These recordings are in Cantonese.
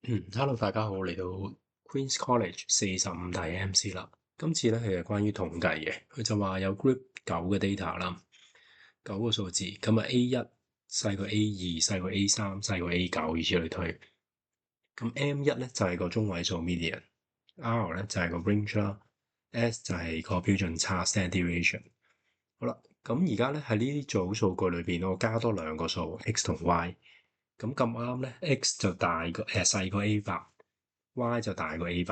Hello，大家好，嚟到 Queen's College 45題 MC 啦。今次咧係關於統計嘅，佢就話有 group 九嘅 data 啦，九個數字，咁啊 A1 細過 A2，細過 A3，細過 A9，以此類推。咁 M1 咧就係個中位數 median，R 咧就係個 range 啦，S 就係個標準差 standard deviation。好啦，咁而家咧喺呢啲組數據裏邊，我加多兩個數 X 同 Y。咁啱咧，X 就細過 A8，Y 就大過 A8。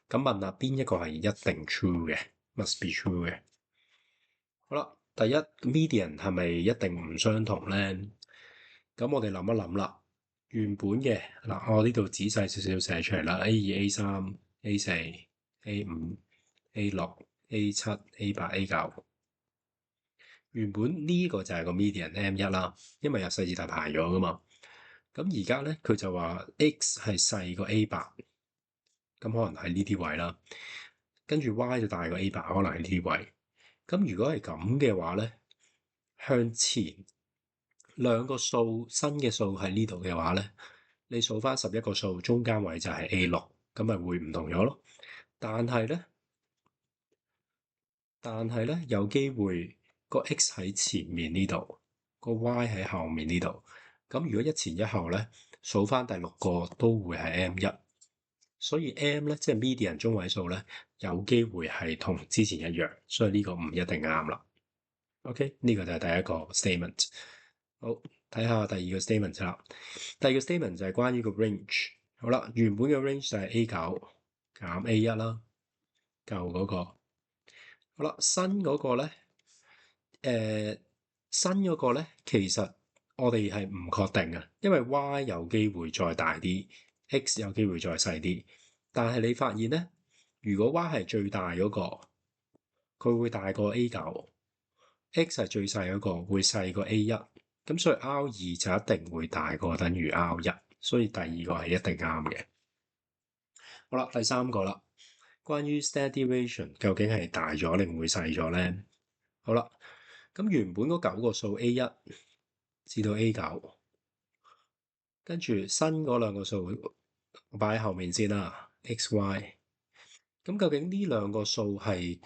咁問下邊一個係一定 true 嘅，must be true 嘅。好啦，第一 median 係咪一定唔相同咧？咁我哋諗一諗啦。原本嘅嗱，我呢度仔細少少寫出嚟啦，A2、A3、A4、A5、A6、A7、A8、A9。原本呢個就係個 median M1 啦，因為有細字體排咗噶嘛。咁而家咧，佢就話 X 係細過 A8，咁可能係呢啲位啦。跟住 Y 就大過 A8，可能係呢啲位。咁如果係咁嘅話咧，向前兩個數新嘅數喺呢度嘅話咧，你數翻11個數，中間位就係 A6，咁咪會唔同咗咯。但係咧有機會個 X 喺前面呢度，個 Y 喺後面呢度。咁如果一前一後咧，數翻第六個都會係 M1，所以 M 咧即係 median 中位數咧，有機會係同之前一樣，所以呢個唔一定啱啦。OK，呢個就係第一個 statement。好，睇下第二個 statement 啦。第二個 statement 就係關於個 range。好啦，原本嘅 range 就係 A9 減 A1 啦，舊嗰個。好啦，新嗰個咧，新嗰個咧，其實我哋係唔確定嘅，因為 Y 有機會再大啲，X 有機會再細啲。但係你發現咧，如果 Y 係最大嗰個，佢會大過 A9；X 係最細嗰個，會細過 A1。咁所以 R2 就一定會大過等於 R1，所以第二個係一定啱嘅。好啦，第三個啦，關於 standard deviation 究竟係大咗定會細咗咧？好啦，咁原本嗰9個數 A1至到 A9，跟住新嗰兩個數我擺喺後面先啦，X、Y。咁究竟呢兩個數係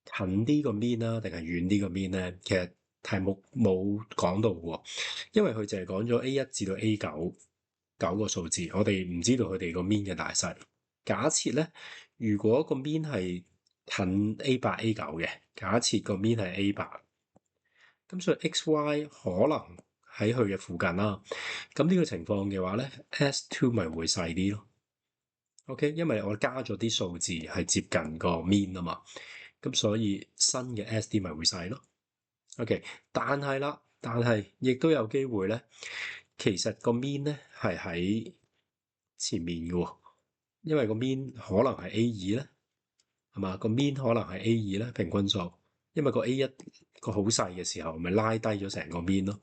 近啲個 mean 啦，定係遠啲個 mean 咧？其實題目冇講到喎，因為佢淨係講咗 A1至到 A9 9個數字，我哋唔知道佢哋個 mean 嘅大細。假設咧，如果個 mean 係近 A8、A9 嘅，假設個 mean 係 A8，咁所以 X、Y 可能喺佢嘅附近啦。咁呢個情況嘅話咧，S2 咪會細啲咯。OK，因為我加咗啲數字係接近個 mean 啊嘛，咁所以新嘅 SD 咪會細咯。OK，但係亦都有機會咧，其實個 mean 咧係喺前面嘅喎，因為個 mean 可能係 A2咧，係嘛？個 mean 可能係 A2咧，平均數，因為個 A1個好細嘅時候，咪拉低咗成個 mean 咯。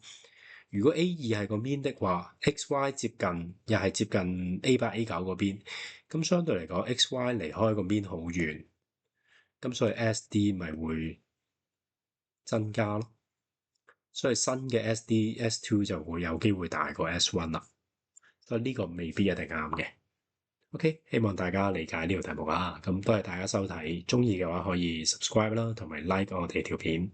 如果 A2係個 mean 的話，XY 接近又係接近 A8、A9 嗰邊，咁相對嚟講，XY 離開個 mean 好遠，咁所以 SD 咪會增加咯。所以新嘅 SD S2 就會有機會大過 S1 啦。所以呢個未必一定啱嘅。OK，希望大家理解呢條題目啊。咁多謝大家收睇，中意嘅話可以 subscribe 啦，同埋 like 我哋條片。